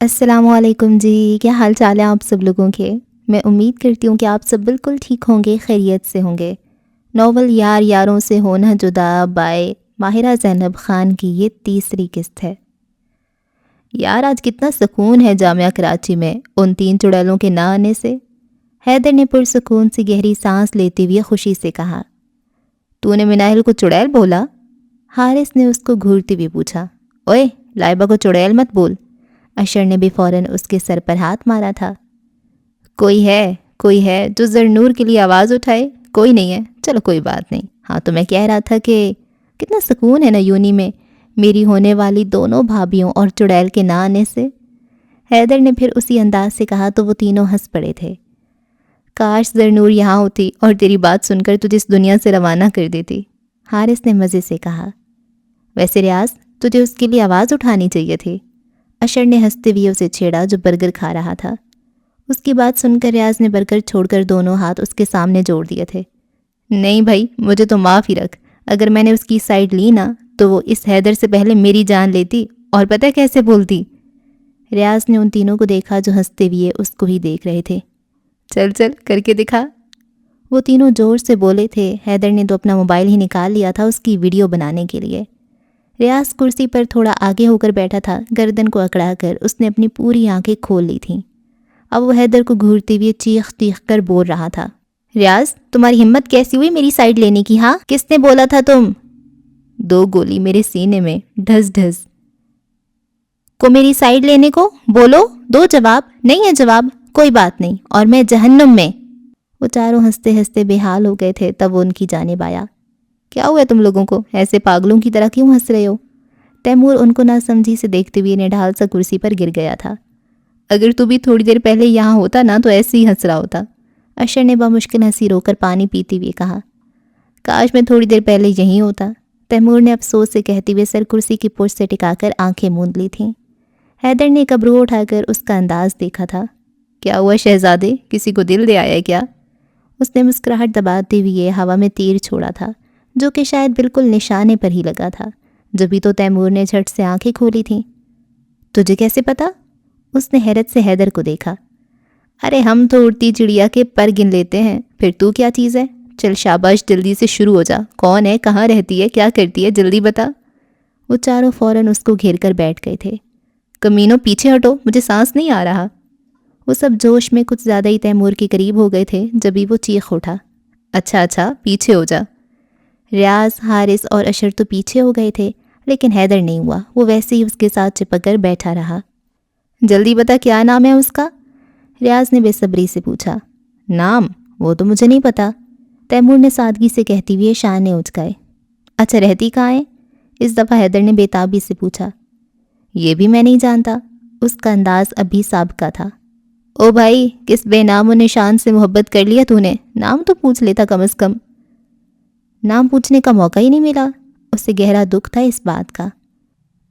السلام علیکم جی، کیا حال چال ہے آپ سب لوگوں کے؟ میں امید کرتی ہوں کہ آپ سب بالکل ٹھیک ہوں گے، خیریت سے ہوں گے۔ ناول یار یاروں سے ہونا جدا بائے ماہرہ زینب خان کی یہ تیسری قسط ہے۔ یار آج کتنا سکون ہے جامعہ کراچی میں ان تین چڑیلوں کے نہ آنے سے۔ حیدر نے پرسکون سی گہری سانس لیتے ہوئے خوشی سے کہا۔ تو نے مناہل کو چڑیل بولا؟ حارث نے اس کو گھورتے ہوئے پوچھا۔ اوئے لائبہ کو چڑیل مت بول۔ اشر نے بھی فوراً اس کے سر پر ہاتھ مارا تھا۔ کوئی ہے جو زرنور کے لیے آواز اٹھائے؟ کوئی نہیں ہے، چلو کوئی بات نہیں۔ ہاں تو میں کہہ رہا تھا کہ کتنا سکون ہے نا یونی میں میری ہونے والی دونوں بھابھیوں اور چڑیل کے نہ آنے سے۔ حیدر نے پھر اسی انداز سے کہا تو وہ تینوں ہنس پڑے تھے۔ کاش زرنور یہاں ہوتی اور تیری بات سن کر تجھے اس دنیا سے روانہ کر دیتی، حارث نے مزے سے کہا۔ ویسے ریاض تجھے اس کے لیے آواز اٹھانی چاہیے تھی، اشر نے ہنستے ہوئے اسے چھیڑا جو برگر کھا رہا تھا۔ اس کی بات سن کر ریاض نے برگر چھوڑ کر دونوں ہاتھ اس کے سامنے جوڑ دیے تھے۔ نہیں بھائی، مجھے تو معاف ہی رکھ، اگر میں نے اس کی سائڈ لی نا تو وہ اس حیدر سے پہلے میری جان لیتی، اور پتہ کیسے بولتی۔ ریاض نے ان تینوں کو دیکھا جو ہنستے ہوئے اس کو ہی دیکھ رہے تھے۔ چل چل کر کے دکھا۔ وہ تینوں زور سے بولے تھے۔ حیدر نے تو اپنا موبائل ہی نکال لیا تھا اس کی ویڈیو بنانے کے لیے۔ ریاض کرسی پر تھوڑا آگے ہو کر بیٹھا تھا، گردن کو اکڑا کر اس نے اپنی پوری آنکھیں کھول لی تھیں۔ اب وہ حیدر کو گھورتے ہوئے چیخ چیخ کر بول رہا تھا۔ ریاض تمہاری ہمت کیسی ہوئی میری سائڈ لینے کی؟ ہاں کس نے بولا تھا تم؟ 2 گولی میرے سینے میں، ڈھس ڈھس۔ کو میری سائڈ لینے کو بولو، دو جواب۔ نہیں ہے جواب، کوئی بات نہیں، اور میں جہنم میں۔ وہ چاروں ہنستے ہنستے بے حال ہو گئے تھے، تب وہ ان کی جانب آیا۔ کیا ہوا تم لوگوں کو؟ ایسے پاگلوں کی طرح کیوں ہنس رہے ہو؟ تیمور ان کو نہ سمجھی سے دیکھتے ہوئے نڈھال سا کرسی پر گر گیا تھا۔ اگر تو بھی تھوڑی دیر پہلے یہاں ہوتا نا تو ایسے ہی ہنس رہا ہوتا، اشر نے بمشکل ہنسی رو کر پانی پیتے ہوئے کہا۔ کاش میں تھوڑی دیر پہلے یہیں ہوتا، تیمور نے افسوس سے کہتے ہوئے سر کرسی کی پشت سے ٹکا کر آنکھیں موند لی تھیں۔ حیدر نے کبرو اٹھا کر اس کا انداز دیکھا تھا۔ کیا ہوا شہزادے، کسی کو دل دے آیا کیا؟ اس نے مسکراہٹ دباتے ہوئے ہوا میں تیر چھوڑا تھا جو کہ شاید بالکل نشانے پر ہی لگا تھا۔ جبھی تو تیمور نے جھٹ سے آنکھیں کھولی تھیں۔ تجھے کیسے پتا؟ اس نے حیرت سے حیدر کو دیکھا۔ ارے ہم تو اڑتی چڑیا کے پر گن لیتے ہیں، پھر تو کیا چیز ہے؟ چل شاباش، جلدی سے شروع ہو جا۔ کون ہے، کہاں رہتی ہے، کیا کرتی ہے، جلدی بتا۔ وہ چاروں فوراً اس کو گھیر کر بیٹھ گئے تھے۔ کمینوں پیچھے ہٹو، مجھے سانس نہیں آ رہا۔ وہ سب جوش میں کچھ زیادہ ہی تیمور کے قریب ہو گئے تھے، جبھی وہ چیخ اٹھا۔ اچھا پیچھے ہو جا۔ ریاض، حارث اور اشر تو پیچھے ہو گئے تھے، لیکن حیدر نہیں ہوا، وہ ویسے ہی اس کے ساتھ چپک کر بیٹھا رہا۔ جلدی بتا کیا نام ہے اس کا؟ ریاض نے بے صبری سے پوچھا۔ نام؟ وہ تو مجھے نہیں پتا، تیمور نے سادگی سے کہتی ہوئے شانے اچکائے۔ اچھا رہتی کہاں ہے؟ اس دفعہ حیدر نے بے تابی سے پوچھا۔ یہ بھی میں نہیں جانتا، اس کا انداز ابھی سابقہ تھا۔ او بھائی، کس بے نام و نشان سے محبت کر لیا تو نے؟ نام تو پوچھ لیتا کم از کم۔ نام پوچھنے کا موقع ہی نہیں ملا، اسے گہرا دکھ تھا اس بات کا۔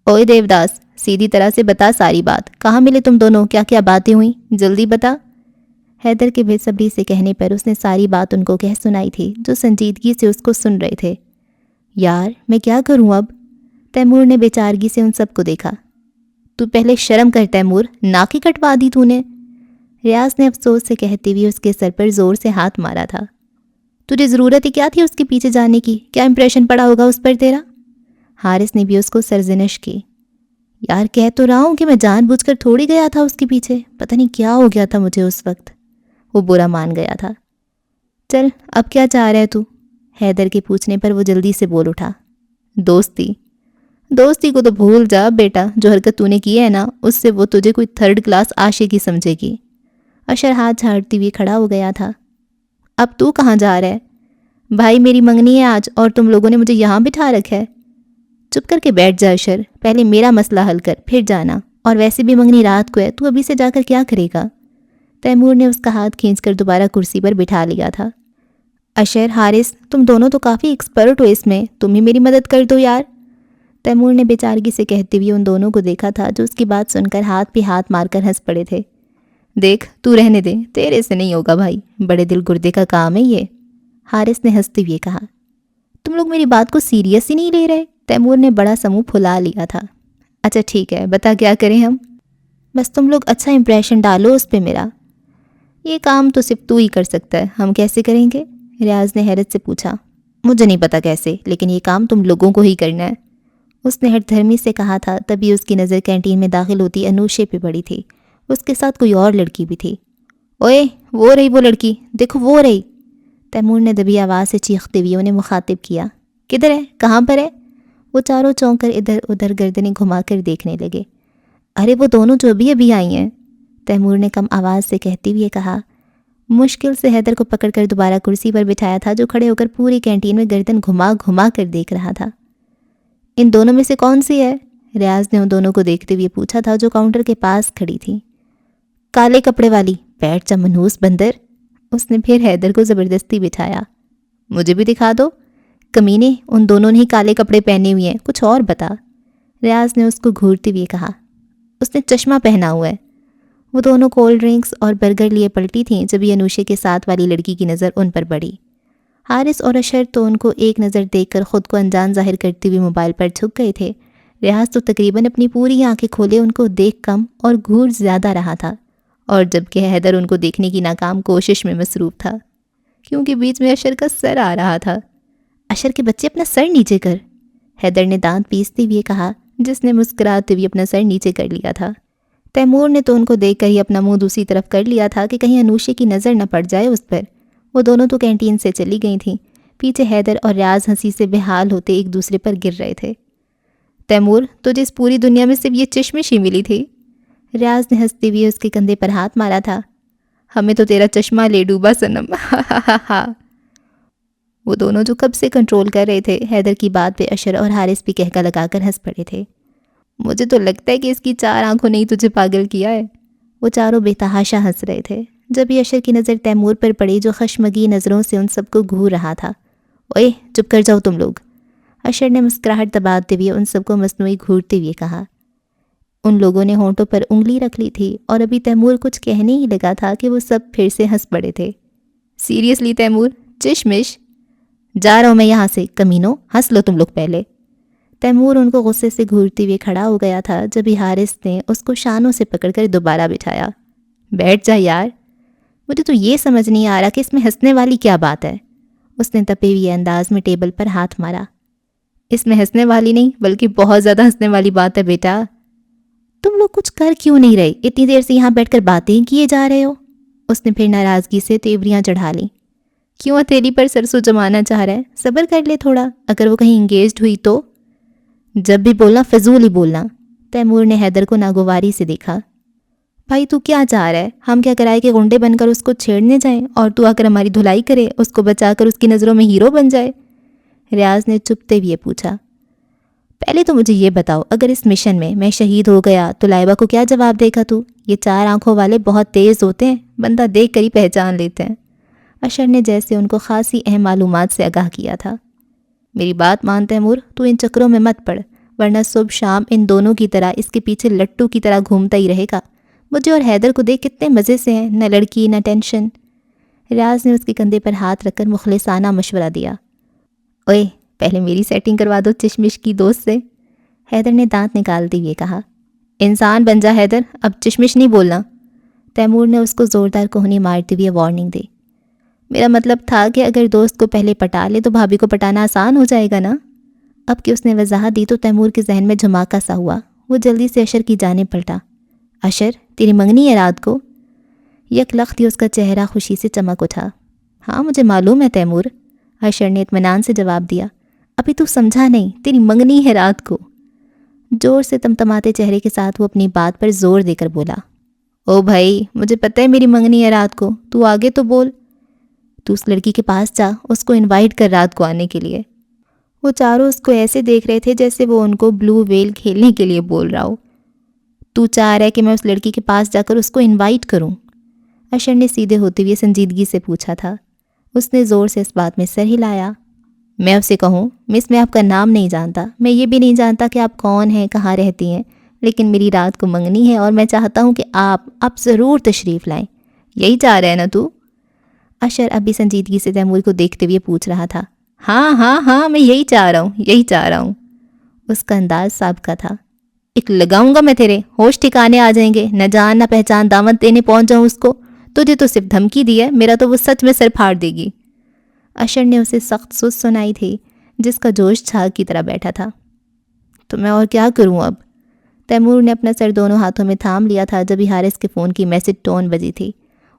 اوئے دیوداس، سیدھی طرح سے بتا ساری بات، کہاں ملے تم دونوں، کیا کیا باتیں ہوئیں، جلدی بتا۔ حیدر کے بے صبری سے کہنے پر اس نے ساری بات ان کو کہہ سنائی تھی جو سنجیدگی سے اس کو سن رہے تھے۔ یار میں کیا کروں اب؟ تیمور نے بے چارگی سے ان سب کو دیکھا۔ تو پہلے شرم کر تیمور، ناک ہی کٹوا دی تو نے۔ ریاض نے افسوس سے کہتے ہوئے اس کے سر پر زور سے ہاتھ مارا تھا۔ تجھے ضرورت ہی کیا تھی اس کے پیچھے جانے کی، کیا امپریشن پڑا ہوگا اس پر تیرا؟ حارث نے بھی اس کو سرزنش کی۔ یار کہہ تو رہا ہوں کہ میں جان بوجھ کر تھوڑی گیا تھا اس کے پیچھے، پتہ نہیں کیا ہو گیا تھا مجھے اس وقت، وہ برا مان گیا تھا۔ چل اب کیا چاہ رہے تو؟ حیدر کے پوچھنے پر وہ جلدی سے بول اٹھا۔ دوستی کو تو بھول جا بیٹا، جو حرکت تو نے کی ہے نا اس سے وہ تجھے کوئی 3rd کلاس عاشقی سمجھے گی۔ اشر ہاتھ جھاڑتی ہوئی کھڑا ہو گیا تھا۔ اب تو کہاں جا رہا ہے؟ بھائی میری منگنی ہے آج اور تم لوگوں نے مجھے یہاں بٹھا رکھا ہے۔ چپ کر کے بیٹھ جا اشر، پہلے میرا مسئلہ حل کر پھر جانا، اور ویسے بھی منگنی رات کو ہے، تو ابھی سے جا کر کیا کرے گا؟ تیمور نے اس کا ہاتھ کھینچ کر دوبارہ کرسی پر بٹھا لیا تھا۔ اشر، حارث، تم دونوں تو کافی ایکسپرٹ ہو اس میں، تم ہی میری مدد کر دو یار۔ تیمور نے بیچارگی سے کہتے ہوئے ان دونوں کو دیکھا تھا جو اس کی بات سن کر ہاتھ پہ ہاتھ مار کر ہنس پڑے تھے۔ دیکھ تو رہنے دے، تیرے سے نہیں ہوگا بھائی، بڑے دل گردے کا کام ہے یہ، حارث نے ہنستے ہوئے کہا۔ تم لوگ میری بات کو سیریس ہی نہیں لے رہے؟ تیمور نے بڑا سا منہ پھلا لیا تھا۔ اچھا ٹھیک ہے، بتا کیا کریں ہم؟ بس تم لوگ اچھا امپریشن ڈالو اس پہ میرا۔ یہ کام تو صرف تو ہی کر سکتا ہے، ہم کیسے کریں گے؟ ریاض نے حیرت سے پوچھا۔ مجھے نہیں پتا کیسے، لیکن یہ کام تم لوگوں کو ہی کرنا ہے، اس نے ہٹ دھرمی سے کہا تھا۔ تبھی اس کی نظر کینٹین میں داخل ہوتی انوشے پہ پڑی تھی، اس کے ساتھ کوئی اور لڑکی بھی تھی۔ اوئے وہ رہی وہ لڑکی، دیکھو وہ رہی، تیمور نے دبی آواز سے چیختے ہوئے انہیں مخاطب کیا۔ کدھر ہے، کہاں پر ہے؟ وہ چاروں چونک کر ادھر ادھر گردنیں گھما کر دیکھنے لگے۔ ارے وہ دونوں جو ابھی آئی ہیں، تیمور نے کم آواز سے کہتے ہوئے کہا۔ مشکل سے حیدر کو پکڑ کر دوبارہ کرسی پر بٹھایا تھا، جو کھڑے ہو کر پوری کینٹین میں گردن گھما گھما کر دیکھ رہا تھا۔ ان دونوں میں سے کون سی ہے؟ ریاض نے ان دونوں کو دیکھتے ہوئے پوچھا تھا، جو کاؤنٹر کے پاس کھڑی تھی۔ کالے کپڑے والی، بیٹھ جا منحوس بندر، اس نے پھر حیدر کو زبردستی بٹھایا۔ مجھے بھی دکھا دو، کمینے، ان دونوں نے ہی کالے کپڑے پہنے ہوئے ہیں، کچھ اور بتا، ریاض نے اس کو گھورتے ہوئے کہا۔ اس نے چشمہ پہنا ہوا ہے۔ وہ دونوں کولڈ ڈرنکس اور برگر لیے پلٹی تھیں جبھی انوشے کے ساتھ والی لڑکی کی نظر ان پر پڑی۔ حارث اور اشر تو ان کو ایک نظر دیکھ کر خود کو انجان ظاہر کرتے ہوئے موبائل پر جھک گئے تھے۔ ریاض تو تقریباً اپنی پوری آنکھیں کھولے ان کو دیکھ کم اور گھور زیادہ رہا تھا، اور جبکہ حیدر ان کو دیکھنے کی ناکام کوشش میں مصروف تھا، کیونکہ بیچ میں اشر کا سر آ رہا تھا۔ اشر کے بچے اپنا سر نیچے کر، حیدر نے دانت پیستے ہوئے کہا، جس نے مسکراتے ہوئے اپنا سر نیچے کر لیا تھا۔ تیمور نے تو ان کو دیکھ کر ہی اپنا منہ دوسری طرف کر لیا تھا کہ کہیں انوشے کی نظر نہ پڑ جائے اس پر۔ وہ دونوں تو کینٹین سے چلی گئی تھیں، پیچھے حیدر اور ریاض ہنسی سے بحال ہوتے ایک دوسرے پر گر رہے تھے۔ تیمور، تجھے اس پوری دنیا میں صرف یہ چشمش ہی ملی تھی؟ ریاض نے ہنستے ہوئے اس کے کندھے پر ہاتھ مارا تھا۔ ہمیں تو تیرا چشمہ لے ڈوبا صنم، ہا۔ وہ دونوں جو کب سے کنٹرول کر رہے تھے، حیدر کی بات پہ اشر اور حارث بھی کہکا لگا کر ہنس پڑے تھے۔ مجھے تو لگتا ہے کہ اس کی 4 آنکھوں نے ہی تجھے پاگل کیا ہے، وہ چاروں بے تحاشا ہنس رہے تھے۔ جب یہ اشر کی نظر تیمور پر پڑی، جو خشمگی نظروں سے ان سب کو گھور رہا تھا۔ اوئے چپ کر جاؤ تم لوگ، اشر نے مسکراہٹ دباتے ہوئے ان سب کو مصنوعی گھورتے ہوئے کہا۔ ان لوگوں نے ہونٹوں پر انگلی رکھ لی تھی، اور ابھی تیمور کچھ کہنے ہی لگا تھا کہ وہ سب پھر سے ہنس پڑے تھے۔ سیریسلی تیمور، چشمش؟ جا رہا ہوں میں یہاں سے، کمینوں، ہنس لو تم لوگ پہلے۔ تیمور ان کو غصے سے گھورتے ہوئے کھڑا ہو گیا تھا، جبھی حارث نے اس کو شانوں سے پکڑ کر دوبارہ بٹھایا۔ بیٹھ جا یار، مجھے تو یہ سمجھ نہیں آ رہا کہ اس میں ہنسنے والی کیا بات ہے، اس نے تپے ہوئے انداز میں ٹیبل پر ہاتھ مارا۔ اس میں ہنسنے والی نہیں بلکہ بہت زیادہ ہنسنے والی بات ہے بیٹا۔ تم لوگ کچھ کر کیوں نہیں رہے؟ اتنی دیر سے یہاں بیٹھ کر باتیں کیے جا رہے ہو، اس نے پھر ناراضگی سے تیوریاں چڑھا لیں۔ کیوں ہتھیلی پر سرسوں جمانا چاہ رہا ہے؟ صبر کر لے تھوڑا، اگر وہ کہیں انگیجڈ ہوئی تو؟ جب بھی بولنا فضول ہی بولنا، تیمور نے حیدر کو ناگواری سے دیکھا۔ بھائی تو کیا چاہ رہا ہے؟ ہم کیا کرائے کہ گنڈے بن کر اس کو چھیڑنے جائیں اور تو آ کر ہماری دھلائی کرے، اس کو بچا کر اس کی نظروں میں ہیرو بن جائے؟ ریاض نے چپتے ہوئے پوچھا۔ پہلے تو مجھے یہ بتاؤ، اگر اس مشن میں میں شہید ہو گیا تو لائبہ کو کیا جواب دے گا تو؟ یہ 4 آنکھوں والے بہت تیز ہوتے ہیں، بندہ دیکھ کر ہی پہچان لیتے ہیں، اشر نے جیسے ان کو خاصی اہم معلومات سے آگاہ کیا تھا۔ میری بات مان تیمور، تو ان چکروں میں مت پڑ، ورنہ صبح شام ان دونوں کی طرح اس کے پیچھے لٹو کی طرح گھومتا ہی رہے گا۔ مجھے اور حیدر کو دیکھ کتنے مزے سے ہیں، نہ لڑکی نہ ٹینشن۔ ریاض نے اس کے کندھے پر ہاتھ رکھ کر مخلصانہ مشورہ دیا۔ اوئے پہلے میری سیٹنگ کروا دو چشمش کی دوست سے، حیدر نے دانت نکالتے ہوئے کہا۔ انسان بن جا حیدر، اب چشمش نہیں بولنا، تیمور نے اس کو زوردار کوہنی مارتے ہوئے وارننگ دی۔ میرا مطلب تھا کہ اگر دوست کو پہلے پٹا لے تو بھابھی کو پٹانا آسان ہو جائے گا نا۔ اب کہ اس نے وضاحت دی تو تیمور کے ذہن میں جھماکا سا ہوا، وہ جلدی سے اشر کی جانب پلٹا۔ اشر، تیری منگنی ہے رات کو؟ یک لخت ہی اس کا چہرہ خوشی سے چمک اٹھا۔ ہاں مجھے معلوم ہے تیمور، اشر نے اطمینان سے جواب دیا۔ ابھی تو سمجھا نہیں، تیری منگنی ہے رات کو، زور سے تمتماتے چہرے کے ساتھ وہ اپنی بات پر زور دے کر بولا۔ او بھائی مجھے پتہ ہے میری منگنی ہے رات کو، تو آگے تو بول۔ تو اس لڑکی کے پاس جا، اس کو انوائٹ کر رات کو آنے کے لیے۔ وہ چاروں اس کو ایسے دیکھ رہے تھے جیسے وہ ان کو بلو ویل کھیلنے کے لیے بول رہا ہو۔ تو چاہ رہا ہے کہ میں اس لڑکی کے پاس جا کر اس کو انوائٹ کروں؟ اشر نے سیدھے ہوتے ہوئے سنجیدگی سے پوچھا تھا۔ اس نے زور سے اس بات میں سر ہلایا۔ میں اسے کہوں، مس میں آپ کا نام نہیں جانتا، میں یہ بھی نہیں جانتا کہ آپ کون ہیں، کہاں رہتی ہیں، لیکن میری رات کو منگنی ہے اور میں چاہتا ہوں کہ آپ ضرور تشریف لائیں۔ یہی چاہ رہے ہیں نا تو؟ اشر اب بھی سنجیدگی سے تیمور کو دیکھتے ہوئے پوچھ رہا تھا۔ ہاں میں یہی چاہ رہا ہوں۔ اس کا انداز سابقہ تھا۔ ایک لگاؤں گا میں تیرے، ہوش ٹھکانے آ جائیں گے، نہ جان نہ پہچان دعوت دینے پہنچ جاؤں اس کو۔ تجھے تو صرف دھمکی دی ہے، میرا تو وہ سچ میں سر پھاڑ دے گی۔ اشر نے اسے سخت سست سنائی تھی جس کا جوش چھاگ کی طرح بیٹھا تھا۔ تو میں اور کیا کروں اب؟ تیمور نے اپنا سر دونوں ہاتھوں میں تھام لیا تھا جبھی حارث کے فون کی میسج ٹون بجی تھی۔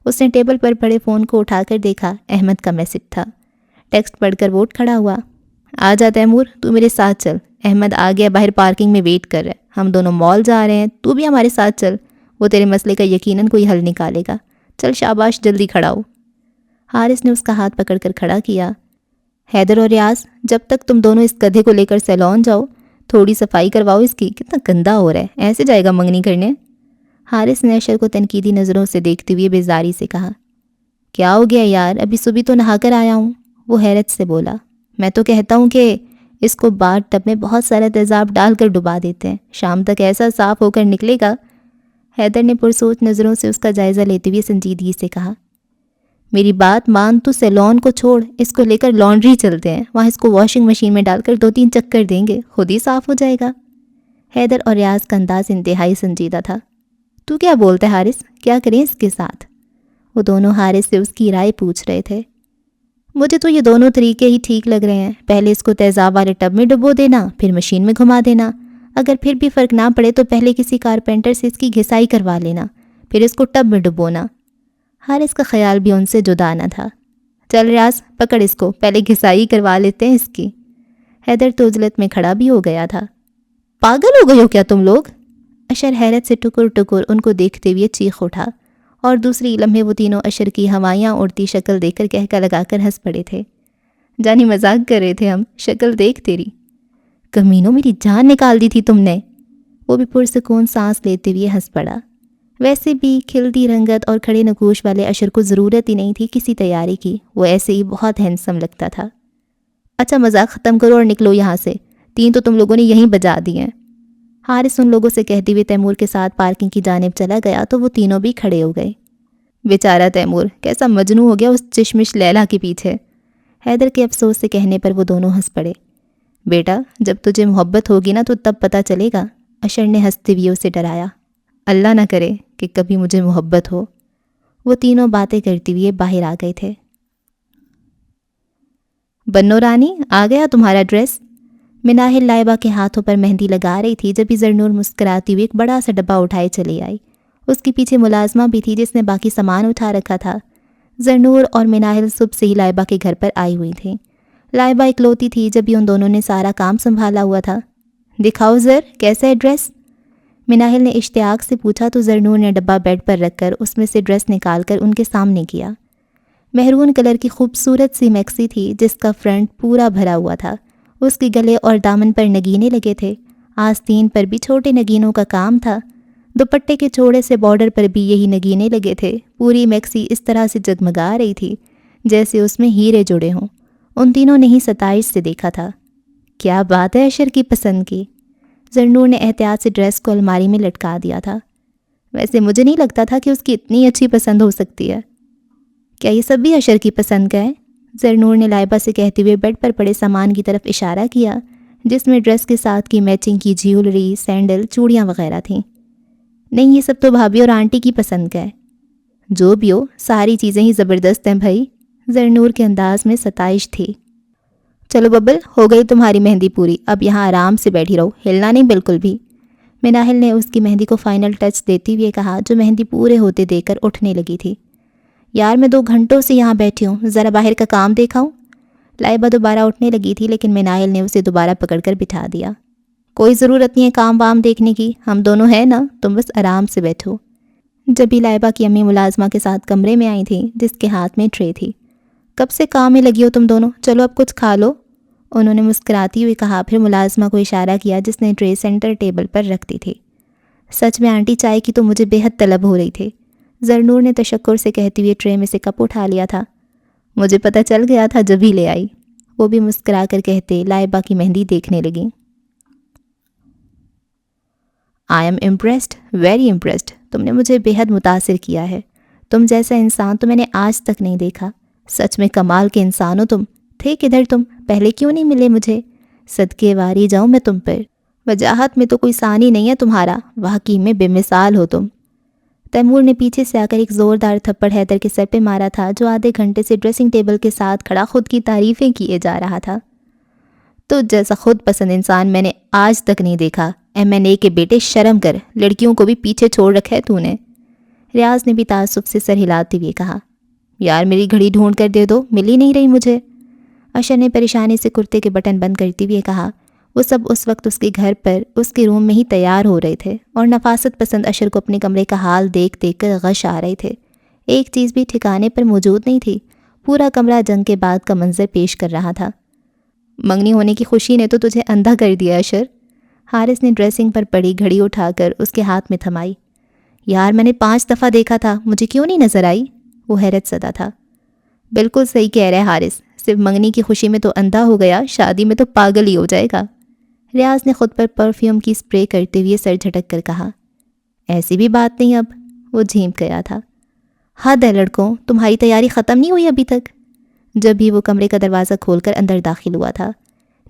اس نے ٹیبل پر پڑے فون کو اٹھا کر دیکھا، احمد کا میسج تھا۔ ٹیکسٹ پڑھ کر وہ اٹھ کھڑا ہوا۔ آ جا تیمور، تو میرے ساتھ چل، احمد آ گیا، باہر پارکنگ میں ویٹ کر رہا ہے، ہم دونوں مال جا رہے ہیں، تو بھی ہمارے ساتھ چل، وہ تیرے مسئلے کا یقیناً کوئی حل نکالے گا، چل شاباش جلدی کھڑا ہو۔ حارث نے اس کا ہاتھ پکڑ کر کھڑا کیا۔ حیدر اور ریاض، جب تک تم دونوں اس گدھے کو لے کر سیلون جاؤ تھوڑی صفائی کرواؤ اس کی، کتنا گندا ہو رہا ہے، ایسے جائے گا منگنی کرنے؟ حارث نے اشر کو تنقیدی نظروں سے دیکھتے ہوئے بیزاری سے کہا۔ کیا ہو گیا یار، ابھی صبح تو نہا کر آیا ہوں، وہ حیرت سے بولا۔ میں تو کہتا ہوں کہ اس کو باتھ ٹب میں بہت سارا تیزاب ڈال کر ڈبا دیتے ہیں، شام تک ایسا صاف ہو کر نکلے گا۔ حیدر نے پرسوچ نظروں سے اس کا جائزہ لیتے ہوئے سنجیدگی سے کہا۔ میری بات مان، تو سیلون کو چھوڑ، اس کو لے کر لانڈری چلتے ہیں، وہاں اس کو واشنگ مشین میں ڈال کر 2-3 چکر دیں گے، خود ہی صاف ہو جائے گا۔ حیدر اور ریاض کا انداز انتہائی سنجیدہ تھا۔ تو کیا بولتا ہے حارث، کیا کریں اس کے ساتھ؟ وہ دونوں حارث سے اس کی رائے پوچھ رہے تھے۔ مجھے تو یہ دونوں طریقے ہی ٹھیک لگ رہے ہیں، پہلے اس کو تیزاب والے ٹب میں ڈبو دینا، پھر مشین میں گھما دینا، اگر پھر بھی فرق نہ پڑے تو پہلے کسی کارپینٹر سے اس کی گھسائی کروا لینا، پھر اس کو ٹب میں ڈبونا۔ حارث کا خیال بھی ان سے جدا نہ تھا۔ چل ریاض، پکڑ اس کو، پہلے گھسائی کروا لیتے ہیں اس کی۔ حیدر تو عجلت میں کھڑا بھی ہو گیا تھا۔ پاگل ہو گئے ہو کیا تم لوگ؟ اشر حیرت سے ٹکر ٹکر ان کو دیکھتے ہوئے چیخ اٹھا، اور دوسری لمحے وہ تینوں اشر کی ہوائیاں اڑتی شکل دیکھ کر کہکا لگا کر ہنس پڑے تھے۔ جانی مذاق کر رہے تھے ہم، شکل دیکھ تیری۔ کمینوں، میری جان نکال دی تھی تم نے۔ وہ بھی پرسکون سانس لیتے ہوئے ہنس پڑا۔ ویسے بھی کھلتی رنگت اور کھڑے نگوش والے اشر کو ضرورت ہی نہیں تھی کسی تیاری کی، وہ ایسے ہی بہت ہینڈسم لگتا تھا۔ اچھا مذاق ختم کرو اور نکلو یہاں سے، 3 تو تم لوگوں نے یہیں بجا دی ہیں۔ حارث ان لوگوں سے کہتے ہوئے تیمور کے ساتھ پارکنگ کی جانب چلا گیا تو وہ تینوں بھی کھڑے ہو گئے۔ بیچارہ تیمور کیسا مجنوں ہو گیا اس چشمش لیلا کے پیچھے۔ حیدر کے افسوس سے کہنے پر وہ دونوں ہنس پڑے۔ بیٹا، جب تجھے محبت ہوگی نا تو تب پتہ چلے گا، اشر نے ہنستے ہوئے اسے ڈرایا۔ اللہ نہ کرے کہ کبھی مجھے محبت ہو۔ وہ تینوں باتیں کرتے ہوئے باہر آ گئے تھے۔ بنو رانی، آ گیا تمہارا ڈریس؟ مناہل لائبہ کے ہاتھوں پر مہندی لگا رہی تھی جبھی زرنور مسکراتی ہوئی ایک بڑا سا ڈبہ اٹھائے چلی آئی۔ اس کے پیچھے ملازمہ بھی تھی جس نے باقی سامان اٹھا رکھا تھا۔ زرنور اور مناہل صبح سے ہی لائبہ کے گھر پر آئی ہوئی تھیں۔ لائبہ اکلوتی تھی جبھی ان دونوں نے سارا کام سنبھالا ہوا تھا۔ دکھاؤ زر، کیسا ہے ڈریس؟ مناہل نے اشتیاق سے پوچھا تو زرنور نے ڈبہ بیڈ پر رکھ کر اس میں سے ڈریس نکال کر ان کے سامنے کیا۔ مہرون کلر کی خوبصورت سی میکسی تھی جس کا فرنٹ پورا بھرا ہوا تھا۔ اس کے گلے اور دامن پر نگینے لگے تھے، آستین پر بھی چھوٹے نگینوں کا کام تھا۔ دوپٹے کے چوڑے سے بارڈر پر بھی یہی نگینے لگے تھے۔ پوری میکسی اس طرح سے جگمگا رہی تھی جیسے اس میں ہیرے جڑے ہوں۔ ان تینوں نے ہی ستائش سے دیکھا تھا۔ کیا بات ہے اشر کی پسند کی؟ زرنور نے احتیاط سے ڈریس کو الماری میں لٹکا دیا تھا۔ ویسے مجھے نہیں لگتا تھا کہ اس کی اتنی اچھی پسند ہو سکتی ہے۔ کیا یہ سب بھی اشر کی پسند کا ہے؟ زرنور نے لائبہ سے کہتے ہوئے بیڈ پر پڑے سامان کی طرف اشارہ کیا جس میں ڈریس کے ساتھ کی میچنگ کی جیولری، سینڈل، چوڑیاں وغیرہ تھیں۔ نہیں، یہ سب تو بھابھی اور آنٹی کی پسند کا ہے۔ جو بھی ہو، ساری چیزیں ہی زبردست ہیں بھائی، زرنور کے انداز میں ستائش تھی۔ چلو ببل، ہو گئی تمہاری مہندی پوری، اب یہاں آرام سے بیٹھی رہو، ہلنا نہیں بالکل بھی۔ مناہل نے اس کی مہندی کو فائنل ٹچ دیتے ہوئے کہا جو مہندی پورے ہوتے دیکھ کر اٹھنے لگی تھی۔ یار میں 2 گھنٹوں سے یہاں بیٹھی ہوں، ذرا باہر کا کام دیکھاؤں۔ لائبہ دوبارہ اٹھنے لگی تھی لیکن مناہل نے اسے دوبارہ پکڑ کر بٹھا دیا۔ کوئی ضرورت نہیں ہے کام وام دیکھنے کی، ہم دونوں ہیں نا، تم بس آرام سے بیٹھو۔ جبھی لائبہ کی امی ملازمہ کے ساتھ کمرے میں آئی تھیں جس کے ہاتھ میں ٹرے تھی۔ کب سے کام میں لگی ہو تم دونوں، چلو اب کچھ کھا لو، انہوں نے مسکراتی ہوئے کہا، پھر ملازمہ کو اشارہ کیا جس نے ٹرے سینٹر ٹیبل پر رکھ دی تھی۔ سچ میں آنٹی، چائے کی تو مجھے بے حد طلب ہو رہی تھی، زرنور نے تشکر سے کہتے ہوئے ٹرے میں سے کپ اٹھا لیا تھا۔ مجھے پتہ چل گیا تھا جب ہی لے آئی، وہ بھی مسکرا کر کہتے لائبہ کی مہندی دیکھنے لگیں۔ I am impressed, very impressed, تم نے مجھے بے حد متاثر کیا ہے، تم جیسا انسان تو میں نے آج تک نہیں دیکھا، سچ میں کمال کے انسان ہو تم۔ تھے کدھر تم، پہلے کیوں نہیں ملے مجھے؟ صدقے واری جاؤں میں تم پر، وجاہت میں تو کوئی ثانی نہیں ہے تمہارا، واقعی میں بے مثال ہو تم۔ تیمور نے پیچھے سے آ کر ایک زوردار تھپڑ حیدر کے سر پہ مارا تھا، جو آدھے گھنٹے سے ڈریسنگ ٹیبل کے ساتھ کھڑا خود کی تعریفیں کیے جا رہا تھا۔ تو جیسا خود پسند انسان میں نے آج تک نہیں دیکھا۔ MNA کے بیٹے شرم کر، لڑکیوں کو بھی پیچھے چھوڑ رکھا ہے تو نے۔ ریاض نے بھی تعصب سے سر ہلاتے ہوئے کہا، یار میری گھڑی ڈھونڈ کر دے دو، مل ہی نہیں رہی مجھے۔ اشر نے پریشانی سے کرتے کے بٹن بند کرتے ہوئے کہا۔ وہ سب اس وقت اس کے گھر پر اس کے روم میں ہی تیار ہو رہے تھے اور نفاست پسند اشر کو اپنے کمرے کا حال دیکھ دیکھ کر غش آ رہے تھے۔ ایک چیز بھی ٹھکانے پر موجود نہیں تھی، پورا کمرہ جنگ کے بعد کا منظر پیش کر رہا تھا۔ منگنی ہونے کی خوشی نے تو تجھے اندھا کر دیا اشر۔ حارث نے ڈریسنگ پر پڑی گھڑی اٹھا کر اس کے ہاتھ میں تھمائی۔ یار میں نے 5 دفعہ دیکھا تھا، مجھے کیوں نہیں نظر آئی؟ وہ حیرت زدہ تھا۔ بالکل صحیح کہہ رہے حارث، صرف منگنی کی خوشی میں تو اندھا ہو گیا، شادی میں تو پاگل ہی ہو جائے گا۔ ریاض نے خود پر پرفیوم کی سپرے کرتے ہوئے سر جھٹک کر کہا۔ ایسی بھی بات نہیں اب، وہ جھینپ گیا تھا۔ حد ہے لڑکوں، تمہاری تیاری ختم نہیں ہوئی ابھی تک؟ جب بھی وہ کمرے کا دروازہ کھول کر اندر داخل ہوا تھا،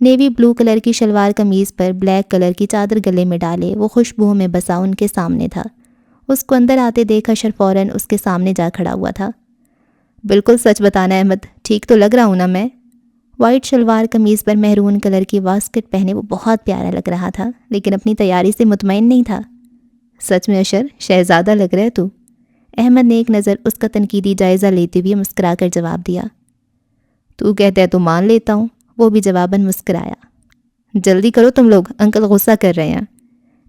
نیوی بلو کلر کی شلوار قمیض پر بلیک کلر کی چادر گلے میں ڈالے وہ خوشبوؤں میں بسا ان کے سامنے تھا۔ اس کو اندر آتے دیکھ اشر فوراً اس کے سامنے جا کھڑا ہوا تھا۔ بالکل سچ بتانا احمد، ٹھیک تو لگ رہا ہوں نا میں؟ وائٹ شلوار قمیض پر میرون کلر کی واسکٹ پہنے وہ بہت پیارا لگ رہا تھا، لیکن اپنی تیاری سے مطمئن نہیں تھا۔ سچ میں اشر شہزادہ لگ رہا ہے تو؟ احمد نے ایک نظر اس کا تنقیدی جائزہ لیتے ہوئے مسکرا کر جواب دیا۔ تو کہتا ہے تو مان لیتا ہوں، وہ بھی جواباً مسکرایا۔ جلدی کرو تم لوگ، انکل غصہ کر رہے ہیں۔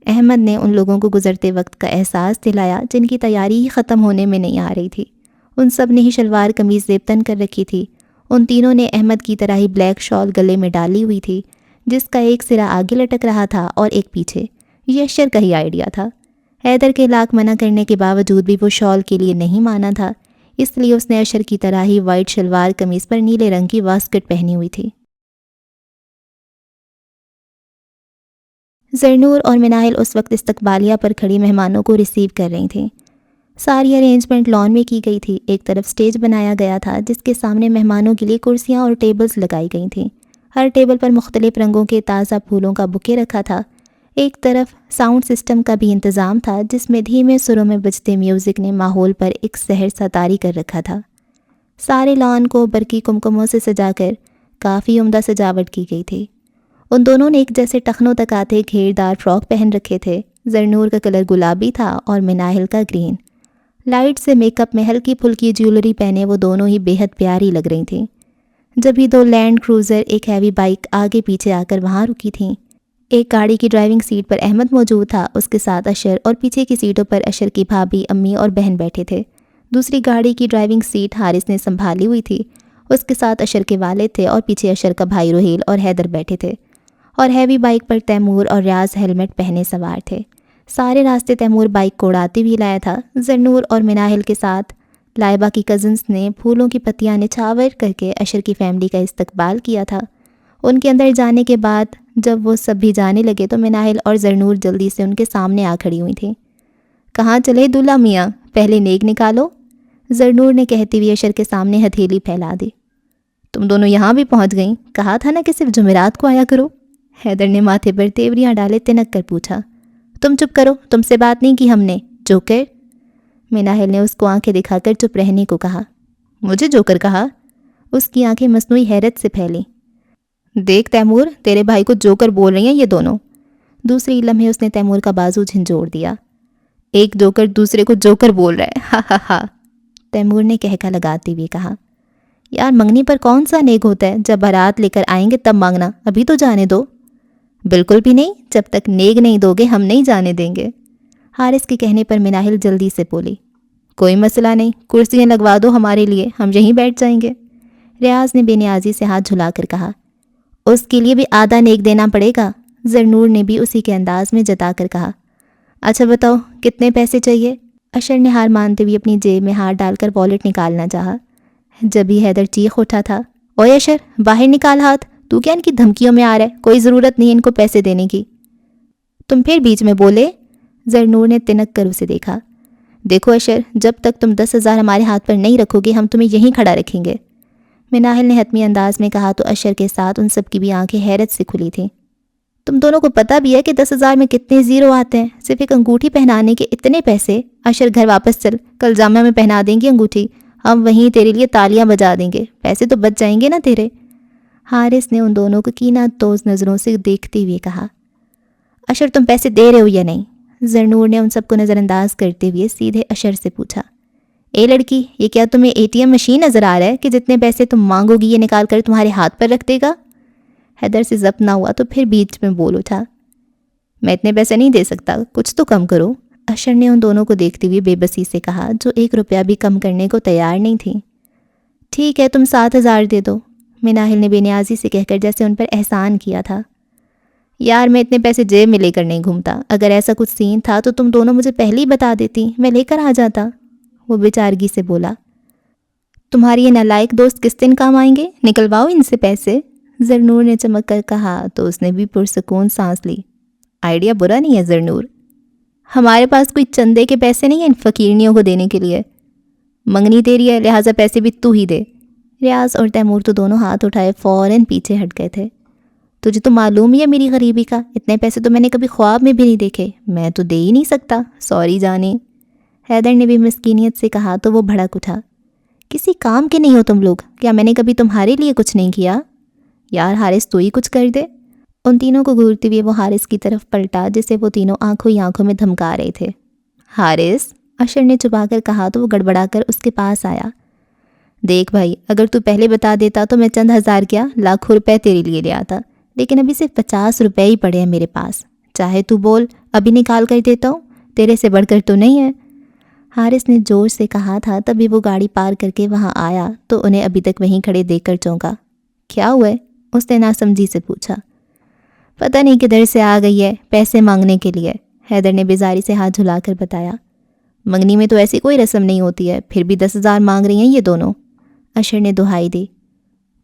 احمد نے ان لوگوں کو گزرتے وقت کا احساس دلایا جن کی تیاری ہی ختم ہونے میں نہیں آ رہی تھی۔ ان سب نے ہی شلوار قمیض زیب تن کر رکھی تھی۔ ان تینوں نے احمد کی طرح ہی بلیک شال گلے میں ڈالی ہوئی تھی، جس کا ایک سرا آگے لٹک رہا تھا اور ایک پیچھے۔ یہ اشر کا ہی آئیڈیا تھا۔ حیدر کے لاکھ منع کرنے کے باوجود بھی وہ شال کے لیے نہیں مانا تھا، اس لیے اس نے اشر کی طرح ہی وائٹ شلوار قمیض پر نیلے رنگ کی واسکٹ پہنی ہوئی تھی۔ زرنور اور مناہل اس وقت استقبالیہ پر کھڑی مہمانوں کو ریسیو کر رہی تھیں۔ ساری ارینجمنٹ لان میں کی گئی تھی۔ ایک طرف سٹیج بنایا گیا تھا جس کے سامنے مہمانوں کے لیے کرسیاں اور ٹیبلز لگائی گئی تھیں۔ ہر ٹیبل پر مختلف رنگوں کے تازہ پھولوں کا بکے رکھا تھا۔ ایک طرف ساؤنڈ سسٹم کا بھی انتظام تھا جس میں دھیمے سروں میں بجتے میوزک نے ماحول پر ایک سحر سا طاری کر رکھا تھا۔ سارے لان کو برقی کمکموں سے سجا کر کافی عمدہ سجاوٹ کی گئی تھی۔ ان دونوں نے ایک جیسے ٹخنوں تک آتے گھیردار فراک پہن رکھے تھے۔ زرنور کا کلر گلابی تھا اور مناہل کا گرین۔ لائٹ سے میک اپ میں ہلکی پھلکی جیولری پہنے وہ دونوں ہی بے حد پیاری لگ رہی تھیں۔ جب ہی 2 لینڈ کروزر ایک ہیوی بائک آگے پیچھے آ کر وہاں رکی تھیں۔ ایک گاڑی کی ڈرائیونگ سیٹ پر احمد موجود تھا، اس کے ساتھ اشر، اور پیچھے کی سیٹوں پر اشر کی بھابھی، امی اور بہن بیٹھے تھے۔ دوسری گاڑی کی ڈرائیونگ سیٹ حارث نے سنبھالی ہوئی تھی، اس کے ساتھ اشر کے والد تھے اور پیچھے اشر کا بھائی روہیل اور حیدر بیٹھے تھے، اور ہیوی بائک پر تیمور اور ریاض ہیلمٹ پہنے سوار تھے۔ سارے راستے تیمور بائک کو اڑاتے بھی لایا تھا۔ زرنور اور مناہل کے ساتھ لائبہ کی کزنس نے پھولوں کی پتیاں نچھاور کر کے اشر کی فیملی کا استقبال کیا تھا۔ ان کے اندر جانے کے بعد جب وہ سب بھی جانے لگے تو مناہل اور زرنور جلدی سے ان کے سامنے آ کھڑی ہوئی تھیں۔ کہاں چلے دولہا میاں، پہلے نیک نکالو، زرنور نے کہتے ہوئے اشر کے سامنے ہتھیلی پھیلا دی۔ تم دونوں یہاں بھی پہنچ گئیں، کہا تھا نا کہ صرف جمعرات کو آیا کرو۔ حیدر نے ماتھے پر تیوریاں ڈالے تنک کر پوچھا۔ تم چپ کرو، تم سے بات نہیں کی ہم نے، جوکر۔ مناہل نے اس کو آنکھیں دکھا کر چپ رہنے کو کہا۔ مجھے جوکر کہا؟ اس کی آنکھیں مصنوعی حیرت سے پھیلیں۔ دیکھ تیمور، تیرے بھائی کو جوکر بول رہی ہیں یہ دونوں۔ دوسری لمحے اس نے تیمور کا بازو جھنجھوڑ دیا۔ ایک جوکر دوسرے کو جوکر بول رہا ہے، ہا ہا ہا، تیمور نے کہکا لگاتے ہوئے کہا۔ یار منگنی پر کون سا نیک ہوتا ہے، جب بارات لے کر آئیں گے تب مانگنا، ابھی تو جانے دو۔ بالکل بھی نہیں، جب تک نیک نہیں دو گے ہم نہیں جانے دیں گے۔ حارث کے کہنے پر مناہل جلدی سے بولی۔ کوئی مسئلہ نہیں، کرسیاں لگوا دو ہمارے لیے، ہم یہیں بیٹھ جائیں گے۔ ریاض نے بے نیازی سے ہاتھ جھلا کر کہا۔ اس کے لیے بھی آدھا نیک دینا پڑے گا، زرنور نے بھی اسی کے انداز میں جتا کر کہا۔ اچھا بتاؤ کتنے پیسے چاہیے؟ اشر نے ہار مانتے ہوئے اپنی جیب میں ہاتھ ڈال کر والیٹ نکالنا چاہا، جب ہی حیدر چیخ اٹھا تھا۔ اوے اشر، باہر نکال ہاتھ، تو کیا ان کی دھمکیوں میں آ رہا ہے؟ کوئی ضرورت نہیں ان کو پیسے دینے کی۔ تم پھر بیچ میں بولے؟ زرنور نے تنک کر اسے دیکھا۔ دیکھو اشر، جب تک تم 10,000 ہمارے ہاتھ پر نہیں رکھو گے ہم تمہیں یہیں کھڑا رکھیں گے۔ مناہل نے حتمی انداز میں کہا تو اشر کے ساتھ ان سب کی بھی آنکھیں حیرت سے کھلی تھیں۔ تم دونوں کو پتہ بھی ہے کہ 10,000 میں کتنے زیرو آتے ہیں؟ صرف ایک انگوٹھی پہنانے کے اتنے پیسے؟ اشر گھر واپس چل، کل جامعہ میں پہنا دیں گے انگوٹھی، ہم وہیں تیرے لیے تالیاں بجا دیں گے، پیسے تو بچ جائیں گے نا تیرے۔ حارث نے ان دونوں کو کینہ توز نظروں سے دیکھتے ہوئے کہا۔ اشر تم پیسے دے رہے ہو یا نہیں؟ زرنور نے ان سب کو نظر انداز کرتے ہوئے سیدھے اشر سے پوچھا۔ اے لڑکی، یہ کیا تمہیں ATM مشین نظر آ رہا ہے کہ جتنے پیسے تم مانگو گی یہ نکال کر تمہارے ہاتھ پر رکھ دے گا؟ حیدر سے ضبط نہ ہوا تو پھر بیچ میں بول اٹھا۔ میں اتنے پیسے نہیں دے سکتا، کچھ تو کم کرو۔ اشر نے ان دونوں کو دیکھتے ہوئے بے بسی سے کہا، جو 1 روپیہ بھی کم کرنے کو تیار نہیں تھی۔ ٹھیک ہے، تم 7,000 دے دو، مناہل نے بے نیازی سے کہہ کر جیسے ان پر احسان کیا تھا۔ یار میں اتنے پیسے جیب میں لے کر نہیں گھومتا، اگر ایسا کچھ سین تھا تو تم دونوں مجھے پہلے ہی بتا دیتی، میں لے کر آ جاتا، وہ بیچارگی سے بولا۔ تمہاری یہ نالائق دوست کس دن کام آئیں گے؟ نکلواؤ ان سے پیسے، زرنور نے چمک کر کہا تو اس نے بھی پرسکون سانس لی۔ آئیڈیا برا نہیں ہے زرنور، ہمارے پاس کوئی چندے کے پیسے نہیں ہیں ان فقیرنیوں کو دینے کے لیے، منگنی تیری ہے لہٰذا پیسے بھی تو ہی دے۔ ریاض اور تیمور تو دونوں ہاتھ اٹھائے فوراً پیچھے ہٹ گئے تھے۔ تجھے تو معلوم ہی ہے میری غریبی کا، اتنے پیسے تو میں نے کبھی خواب میں بھی نہیں دیکھے، میں تو دے ہی نہیں سکتا، سوری جانے۔ حیدر نے بھی مسکینیت سے کہا تو وہ بھڑک اٹھا۔ کسی کام کے نہیں ہو تم لوگ، کیا میں نے کبھی تمہارے لیے کچھ نہیں کیا؟ یار حارث تو ہی کچھ کر دے۔ ان تینوں کو گھورتے ہوئے وہ حارث کی طرف پلٹا جسے وہ تینوں آنکھوں ہی آنکھوں میں دھمکا رہے تھے۔ حارث، اشر نے چھپا کر کہا تو وہ گڑبڑا کر اس کے پاس آیا۔ دیکھ بھائی، اگر تو پہلے بتا دیتا تو میں چند ہزار کیا لاکھوں روپے تیرے لیے لے آتا، لیکن ابھی صرف 50 روپے ہی پڑے ہیں میرے پاس، چاہے تو بول ابھی نکال کر دیتا ہوں، تیرے سے بڑھ کر تو نہیں ہے۔ حارث نے جوش سے کہا تھا، تبھی وہ گاڑی پار کر کے وہاں آیا تو انہیں ابھی تک وہیں کھڑے دیکھ کر چونکا۔ کیا ہوا ہے؟ اس نے ناسمجھی سے پوچھا۔ پتہ نہیں کدھر سے آ گئی ہے، پیسے مانگنے کے لیے، حیدر نے بیزاری سے ہاتھ جھلا کر بتایا۔ منگنی میں تو ایسی کوئی رسم نہیں ہوتی ہے، پھر بھی 10,000 مانگ رہی ہیں یہ دونوں، اشر نے دہائی دی۔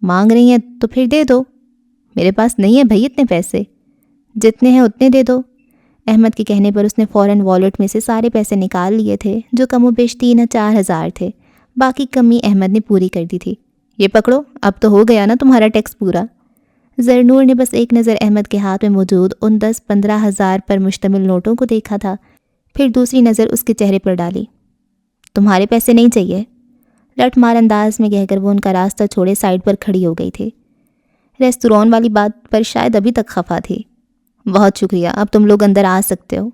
مانگ رہی ہیں تو پھر دے دو، میرے پاس نہیں ہے بھائی اتنے پیسے، جتنے ہیں اتنے دے دو۔ احمد کے کہنے پر اس نے فوراً والیٹ میں سے سارے پیسے نکال لیے تھے، جو کم و بیش 3 یا 4 ہزار تھے، باقی کمی احمد نے پوری کر دی تھی۔ یہ پکڑو، اب تو ہو گیا نا تمہارا ٹیکس پورا۔ زرنور نے بس ایک نظر احمد کے ہاتھ میں موجود ان 10-15 ہزار پر مشتمل نوٹوں کو دیکھا تھا، پھر دوسری نظر اس کے چہرے پر ڈالی۔ تمہارے پیسے نہیں چاہیے، لٹ مار انداز میں کہہ کر وہ ان کا راستہ چھوڑے سائڈ پر کھڑی ہو گئی تھی۔ ریستوران والی بات پر شاید ابھی تک خفا تھی۔ بہت شکریہ، اب تم لوگ اندر آ سکتے ہو،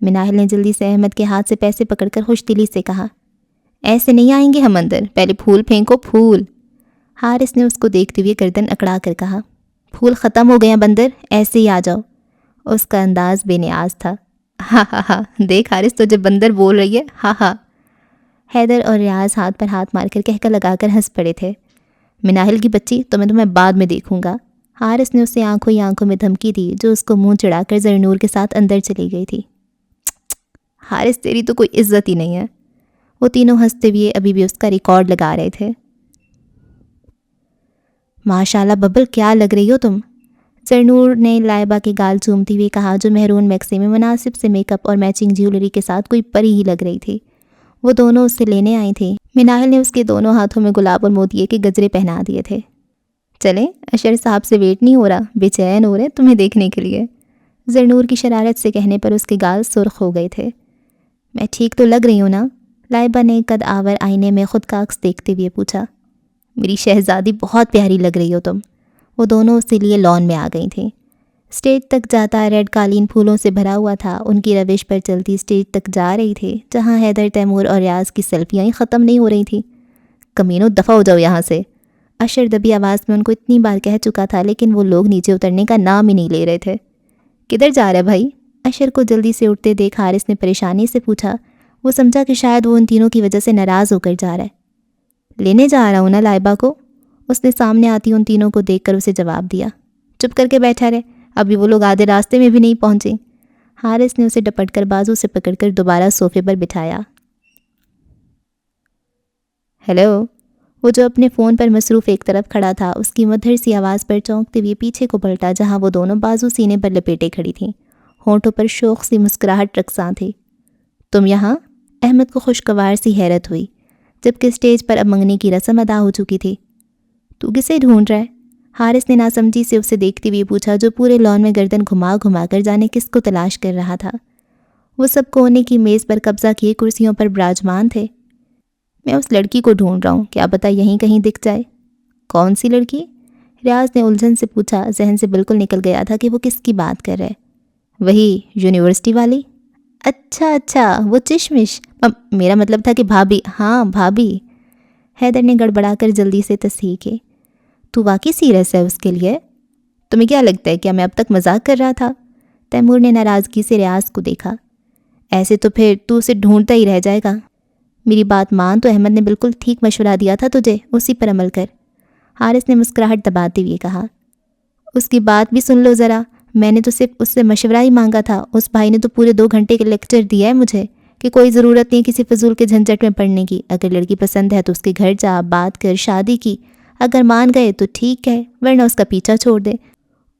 مناہل نے جلدی سے احمد کے ہاتھ سے پیسے پکڑ کر خوش دلی سے کہا۔ ایسے نہیں آئیں گے ہم اندر، پہلے پھول پھینکو پھول، حارث نے اس کو دیکھتے ہوئے گردن اکڑا کر کہا۔ پھول ختم ہو گئے ہیں بندر، ایسے ہی آ جاؤ، اس کا انداز بے نیاز تھا۔ ہاں ہاں ہاں، دیکھ حارث تجھے بندر بول رہی ہے، ہاں ہاں۔ حیدر اور ریاض ہاتھ پر ہاتھ مار کر کہکا لگا کر ہنس پڑے تھے۔ مناہل کی بچی، تمہیں بعد میں دیکھوں گا، حارث نے اسے آنکھوں ہی آنکھوں میں دھمکی دی، جو اس کو منہ چڑھا کر زرنور کے ساتھ اندر چلی گئی تھی۔ حارث تیری تو کوئی عزت ہی نہیں ہے، وہ تینوں ہنستے ہوئے ابھی بھی اس کا ریکارڈ لگا رہے تھے۔ ماشاءاللہ ببل، کیا لگ رہی ہو تم، زرنور نے لائبہ کے گال چومتی ہوئی کہا، جو مہرون میکسی میں مناسب سے میک اپ اور میچنگ جیولری کے ساتھ کوئی پری ہی لگ رہی تھی۔ وہ دونوں اس سے لینے آئی تھیں۔ مناہل نے اس کے دونوں ہاتھوں میں گلاب اور موتیے کے گجرے پہنا دیے تھے۔ چلیں، اشر صاحب سے ویٹ نہیں ہو رہا، بے چین ہو رہے تمہیں دیکھنے کے لیے، زرنور کی شرارت سے کہنے پر اس کے گال سرخ ہو گئے تھے۔ میں ٹھیک تو لگ رہی ہوں نا؟ لائبہ نے قد آور آئینے میں خود کا عکس دیکھتے ہوئے پوچھا۔ میری شہزادی، بہت پیاری لگ رہی ہو تم۔ وہ دونوں اس لیے لان میں آ گئی تھیں۔ اسٹیج تک جاتا ریڈ قالین پھولوں سے بھرا ہوا تھا، ان کی روش پر چلتی اسٹیج تک جا رہی تھی، جہاں حیدر، تیمور اور ریاض کی سیلفیاں ہی ختم نہیں ہو رہی تھیں۔ کمینوں، دفع ہو جاؤ یہاں سے، اشر دبی آواز میں ان کو اتنی بار کہہ چکا تھا، لیکن وہ لوگ نیچے اترنے کا نام ہی نہیں لے رہے تھے۔ کدھر جا رہا ہے بھائی؟ اشر کو جلدی سے اٹھتے دیکھ حارث نے پریشانی سے پوچھا۔ وہ سمجھا کہ شاید وہ ان تینوں کی وجہ سے ناراض ہو کر جا رہا ہے۔ لینے جا رہا ہوں نا لائبہ کو، اس نے سامنے آتی ان تینوں کو دیکھ کر اسے جواب دیا۔ چپ کر کے بیٹھا رہے، ابھی وہ لوگ آدھے راستے میں بھی نہیں پہنچے۔ حارث نے اسے ڈپٹ کر بازو سے پکڑ کر دوبارہ صوفے پر بٹھایا۔ ہیلو، وہ جو اپنے فون پر مصروف ایک طرف کھڑا تھا، اس کی مدھر سی آواز پر چونکتے ہوئے پیچھے کو پلٹا، جہاں وہ دونوں بازو سینے پر لپیٹے کھڑی تھیں، ہونٹوں پر شوق سی مسکراہٹ رقصاں تھی۔ تم یہاں؟ احمد کو خوشگوار سی حیرت ہوئی، جبکہ اسٹیج پر اب منگنی کی رسم ادا ہو چکی تھی۔ تو کسے ڈھونڈ رہا ہے؟ حارث نے ناسمجھی سے اسے دیکھتے ہوئے پوچھا، جو پورے لان میں گردن گھما گھما کر جانے کس کو تلاش کر رہا تھا۔ وہ سب کونے کی میز پر قبضہ کیے کرسیوں پر براجمان تھے۔ میں اس لڑکی کو ڈھونڈ رہا ہوں، کیا پتہ یہیں کہیں دکھ جائے۔ کون سی لڑکی؟ ریاض نے الجھن سے پوچھا، ذہن سے بالکل نکل گیا تھا کہ وہ کس کی بات کر رہے۔ وہی یونیورسٹی والی؟ اچھا وہ چشمش، میرا مطلب تھا کہ بھابھی۔ ہاں بھابھی، حیدر نے گڑبڑا کر جلدی سے تصحیح کی۔ تو واقعی سیریس ہے اس کے لیے؟ تمہیں کیا لگتا ہے کیا میں اب تک مذاق کر رہا تھا؟ تیمور نے ناراضگی سے ریاض کو دیکھا۔ ایسے تو پھر تو اسے ڈھونڈتا ہی رہ جائے گا۔ میری بات مان، تو احمد نے بالکل ٹھیک مشورہ دیا تھا تجھے، اسی پر عمل کر۔ حارث نے مسکراہٹ دباتے ہوئے کہا۔ اس کی بات بھی سن لو ذرا، میں نے تو صرف اس سے مشورہ ہی مانگا تھا، اس بھائی نے تو پورے 2 گھنٹے کے لیکچر دیا ہے مجھے کہ کوئی ضرورت نہیں کسی فضول کے جھنجھٹ میں پڑنے کی، اگر لڑکی پسند ہے تو اس کے گھر جا، بات کر، شادی کی، اگر مان گئے تو ٹھیک ہے، ورنہ اس کا پیچھا چھوڑ دے۔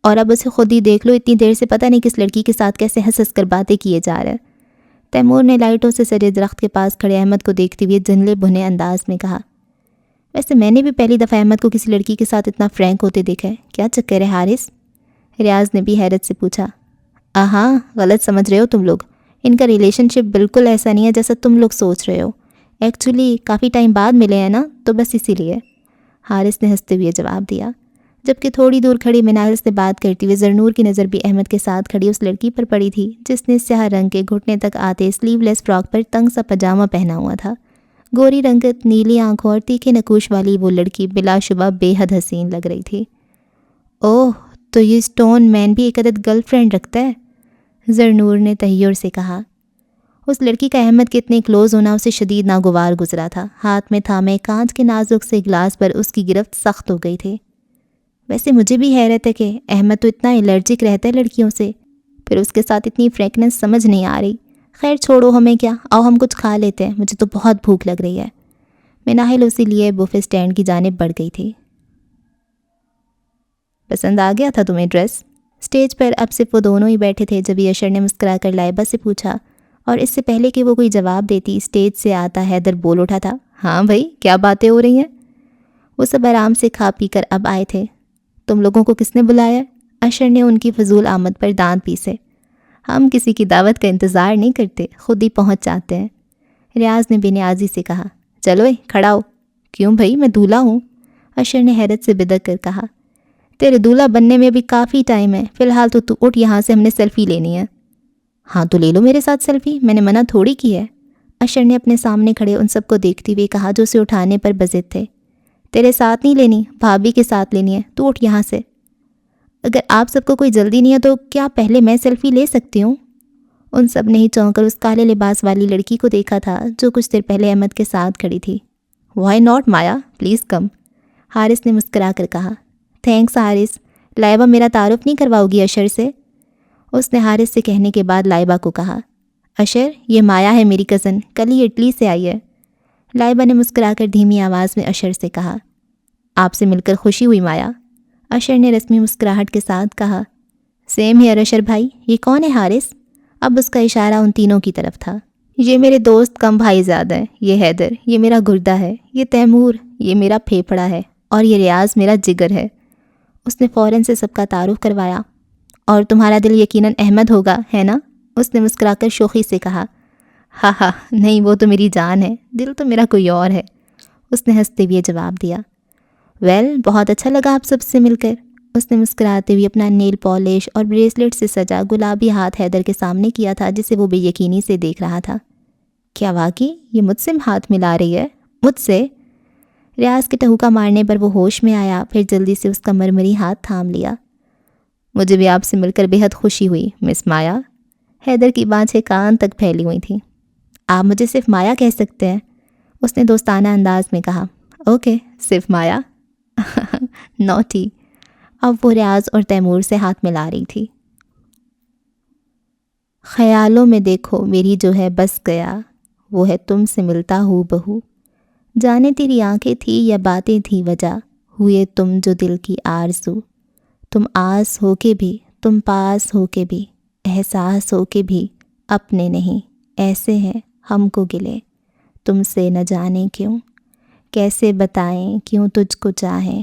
اور اب اسے خود ہی دیکھ لو، اتنی دیر سے پتہ نہیں کس لڑکی کے ساتھ کیسے ہنس ہنس کر باتیں کیے جا رہے۔ تیمور نے لائٹوں سے سجے درخت کے پاس کھڑے احمد کو دیکھتے ہوئے جنلے بھنے انداز میں کہا۔ ویسے میں نے بھی پہلی دفعہ احمد کو کسی لڑکی کے ساتھ اتنا فرینک ہوتے دیکھا ہے، کیا چکر ہے حارث؟ ریاض نے بھی حیرت سے پوچھا۔ ہاں غلط سمجھ رہے ہو تم لوگ، ان کا ریلیشن شپ بالکل ایسا نہیں ہے جیسا تم لوگ سوچ رہے ہو، ایکچولی کافی ٹائم بعد ملے ہیں نا، تو بس اسی لیے، حارث نے ہنستے ہوئے جواب دیا، جبکہ تھوڑی دور کھڑی منال سے بات کرتی ہوئے زرنور کی نظر بھی احمد کے ساتھ کھڑی اس لڑکی پر پڑی تھی جس نے سیاہ رنگ کے گھٹنے تک آتے سلیو لیس فراک پر تنگ سا پاجامہ پہنا ہوا تھا۔ گوری رنگت، نیلی آنکھوں اور تیکھے نکوش والی وہ لڑکی بلا شبہ بے حد حسین لگ رہی تھی۔ اوہ، تو یہ اسٹون مین بھی ایک عدد گرل فرینڈ رکھتا ہے؟ زرنور نے تحیر سے کہا۔ اس لڑکی کا احمد کے اتنے کلوز ہونا اسے شدید ناگوار گزرا تھا۔ ہاتھ میں تھامے کانچ کے نازک سے گلاس پر اس کی گرفت سخت ہو گئی تھی۔ ویسے مجھے بھی حیرت ہے کہ احمد تو اتنا الرجک رہتا ہے لڑکیوں سے، پھر اس کے ساتھ اتنی فرینکنس سمجھ نہیں آ رہی۔ خیر چھوڑو، ہمیں کیا، آؤ ہم کچھ کھا لیتے ہیں، مجھے تو بہت بھوک لگ رہی ہے۔ مناہل اسی لیے بوفے اسٹینڈ کی جانب بڑھ گئی تھی۔ پسند آ گیا تھا تمہیں ڈریس؟ اسٹیج پر اب صرف وہ دونوں ہی بیٹھے تھے جب اشر نے مسکرا کر لائبہ سے پوچھا، اور اس سے پہلے کہ وہ کوئی جواب دیتی اسٹیج سے آتا حیدر بول اٹھا تھا۔ ہاں بھائی، کیا باتیں ہو رہی ہیں؟ وہ سب آرام سے کھا پی کر اب آئے تھے۔ تم لوگوں کو کس نے بلایا؟ اشر نے ان کی فضول آمد پر دانت پیسے۔ ہم کسی کی دعوت کا انتظار نہیں کرتے، خود ہی پہنچ جاتے ہیں، ریاض نے بے نیازی سے کہا۔ چلو کھڑا ہو۔ کیوں بھائی، میں دولہا ہوں، اشر نے حیرت سے بدک کر کہا۔ تیرے دولہا بننے میں ابھی کافی ٹائم ہے، فی الحال تو اٹھ یہاں سے، ہم نے سیلفی لینی ہے۔ ہاں تو لے لو میرے ساتھ سیلفی، میں نے منع تھوڑی کی ہے، اشر نے اپنے سامنے کھڑے ان سب کو دیکھتے ہوئے کہا جو اسے اٹھانے پر بضد تھے۔ تیرے ساتھ نہیں لینی، بھابھی کے ساتھ لینی ہے، تو اٹھ یہاں سے۔ اگر آپ سب کو کوئی جلدی نہیں ہے تو کیا پہلے میں سیلفی لے سکتی ہوں؟ ان سب نے ہی چونک کر اس کالے لباس والی لڑکی کو دیکھا تھا جو کچھ دیر پہلے احمد کے ساتھ کھڑی تھی۔ Why not Maya, please come, Haris نے مسکرا کر کہا۔ تھینکس حارث، لائبہ میرا تعارف نہیں کرواؤ گی اشر سے؟ اس نے حارث سے کہنے کے بعد لائبہ کو کہا۔ اشر، یہ مایا ہے میری کزن، کل ہی اٹلی سے آئی ہے۔ لائبہ نے مسکرا کر دھیمی آواز میں اشر سے کہا۔ آپ سے مل کر خوشی ہوئی مایا، اشر نے رسمی مسکراہٹ کے ساتھ کہا۔ سیم ہیئر اشر بھائی، یہ کون ہے حارث؟ اب اس کا اشارہ ان تینوں کی طرف تھا۔ یہ میرے دوست کم بھائی زیادہ ہیں، یہ حیدر، یہ میرا گردہ ہے، یہ تیمور، یہ میرا پھیپھڑا ہے، اور یہ ریاض میرا جگر ہے۔ اس نے فوراً سے سب کا تعارف کروایا۔ اور تمہارا دل یقیناً احمد ہوگا، ہے نا؟ اس نے مسکرا کر شوخی سے کہا۔ ہاں ہاں، نہیں وہ تو میری جان ہے، دل تو میرا کوئی اور ہے، اس نے ہنستے ہوئے جواب دیا۔ ویل، بہت اچھا لگا آپ سب سے مل کر، اس نے مسکراتے ہوئے اپنا نیل پالش اور بریسلیٹ سے سجا گلابی ہاتھ حیدر کے سامنے کیا تھا جسے وہ بے یقینی سے دیکھ رہا تھا۔ کیا واقعی یہ مجھ سے ہاتھ ملا رہی ہے؟ مجھ سے؟ ریاض کے ٹہوکا مارنے پر وہ ہوش میں آیا، پھر جلدی سے اس کا مرمری ہاتھ تھام لیا۔ مجھے بھی آپ سے مل کر بے حد خوشی ہوئی مس مایا، حیدر کی بانچیں کان تک پھیلی ہوئی تھیں۔ آپ مجھے صرف مایا کہہ سکتے ہیں، اس نے دوستانہ انداز میں کہا۔ اوکے، صرف مایا۔ نوٹی، اب وہ ریاض اور تیمور سے ہاتھ ملا رہی تھی۔ خیالوں میں دیکھو میری جو ہے بس گیا، وہ ہے تم سے ملتا ہو بہو، جانے تیری آنکھیں تھی یا باتیں تھی وجہ، ہوئے تم جو دل کی آرزو، تم آس ہو کے بھی، تم پاس ہو کے بھی، احساس ہو کے بھی اپنے نہیں، ایسے ہیں ہم کو گلے تم سے نہ جانے کیوں، کیسے بتائیں کیوں تجھ کو چاہیں،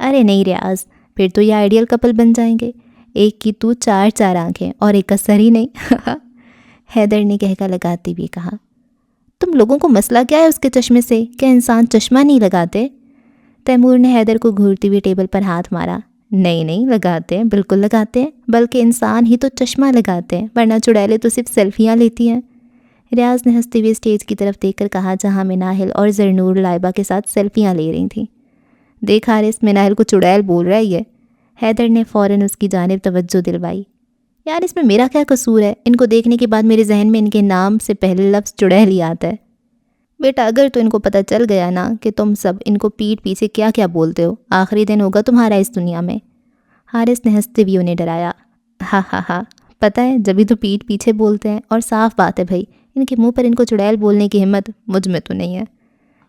ارے نہیں ریاض، پھر تو یہ آئیڈیل کپل بن جائیں گے، ایک کی تو 4 آنکھیں اور ایک کا سر ہی نہیں۔ حیدر نے کہکا لگاتے ہوئے کہا، تم لوگوں کو مسئلہ کیا ہے اس کے چشمے سے؟ کیا انسان چشمہ نہیں لگاتے؟ تیمور نے حیدر کو گھورتے ہوئے ٹیبل پر ہاتھ مارا۔ نہیں لگاتے ہیں، بالکل لگاتے ہیں، بلکہ انسان ہی تو چشمہ لگاتے ہیں، ورنہ چڑیلیں تو صرف سیلفیاں لیتی ہیں۔ ریاض نے ہنستے ہوئے اسٹیج کی طرف دیکھ کر کہا جہاں مناہل اور زرنور لائبہ کے ساتھ سیلفیاں لے رہی تھیں۔ دیکھ حارث، مناہل کو چڑیل بول رہا ہی ہے۔ حیدر نے فوراً اس کی جانب توجہ دلوائی۔ یار اس میں میرا کیا قصور ہے؟ ان کو دیکھنے کے بعد میرے ذہن میں ان کے نام سے پہلے لفظ چڑیل ہی آتا ہے۔ بیٹا اگر تو ان کو پتہ چل گیا نا کہ تم سب ان کو پیٹھ پیچھے کیا کیا بولتے ہو، آخری دن ہوگا تمہارا اس دنیا میں۔ حارث نے ہنستے ہوئے انہیں ڈرایا۔ ہاں پتہ ہے، جبھی تو پیٹھ پیچھے بولتے ہیں، اور صاف بات ہے بھائی، ان کے منہ پر ان کو چڑیل بولنے کی ہمت مجھ میں تو نہیں ہے۔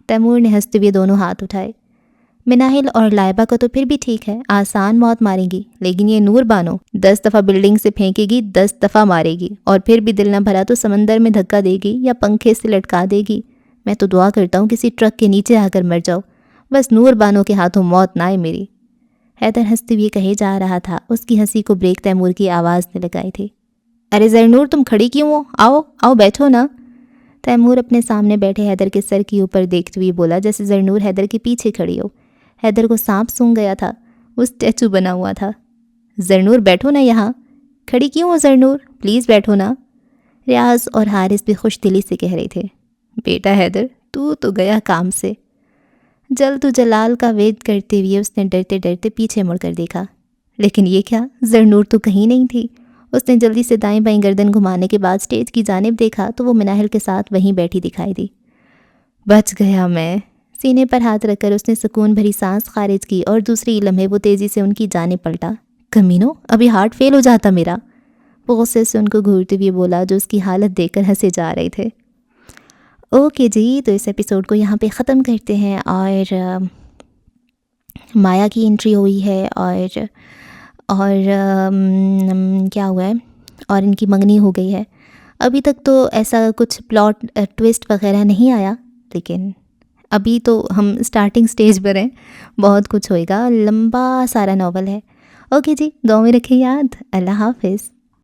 تیمور نے ہنستے ہوئے دونوں ہاتھ اٹھائے۔ مناہل اور لائبہ کا تو پھر بھی ٹھیک ہے، آسان موت ماریں گی، لیکن یہ نور بانو 10 دفعہ بلڈنگ سے پھینکے گی، 10 دفعہ مارے گی، اور پھر بھی دل نہ بھرا تو سمندر میں دھکا دے گی یا پنکھے سے لٹکا دے گی۔ میں تو دعا کرتا ہوں کسی ٹرک کے نیچے آ کر مر جاؤ، بس نور بانو کے ہاتھوں موت نہ آئے میری۔ حیدر ہنستے ہوئے کہے جا رہا تھا، اس کی ہنسی کو بریک تیمور کی آواز نے لگائی تھی۔ ارے زرنور، تم کھڑی کیوں ہو؟ آؤ بیٹھو نا۔ تیمور اپنے سامنے بیٹھے حیدر کے سر کے اوپر دیکھتے ہوئے بولا، جیسے زرنور حیدر کے پیچھے کھڑی ہو۔ حیدر کو سانپ سونگھ گیا تھا، وہ اسٹیچو بنا ہوا تھا۔ زرنور بیٹھو نا یہاں، کھڑی کیوں ہو زرنور، پلیز بیٹھو نا۔ ریاض اور حارث بھی خوش دلی سے کہہ رہے تھے، بیٹا حیدر تو گیا کام سے۔ جلد و جلال کا ویٹ کرتے ہوئے اس نے ڈرتے ڈرتے پیچھے مڑ کر دیکھا، لیکن یہ کیا، زرنور تو کہیں نہیں تھی۔ اس نے جلدی سے دائیں بائیں گردن گھمانے کے بعد اسٹیج کی جانب دیکھا تو وہ مناہل کے ساتھ وہیں بیٹھی دکھائی دی۔ بچ گیا میں۔ سینے پر ہاتھ رکھ کر اس نے سکون بھری سانس خارج کی اور دوسری لمحے وہ تیزی سے ان کی جانب پلٹا۔ کمینو، ابھی ہارٹ فیل ہو جاتا میرا۔ وہ غصے سے ان کو گھورتے ہوئے بولا، جو اس کی حالت دیکھ کر ہنسے جا رہے تھے۔ اوکے جی، تو اس ایپیسوڈ کو یہاں پہ ختم کرتے ہیں، اور مایا کی انٹری ہوئی ہے، اور کیا ہوا ہے، اور ان کی منگنی ہو گئی ہے۔ ابھی تک تو ایسا کچھ پلاٹ ٹویسٹ وغیرہ نہیں آیا، لیکن ابھی تو ہم سٹارٹنگ سٹیج پر ہیں، بہت کچھ ہوئے گا، لمبا سارا ناول ہے۔ اوکے جی، دعا میں رکھیں یاد۔ اللہ حافظ۔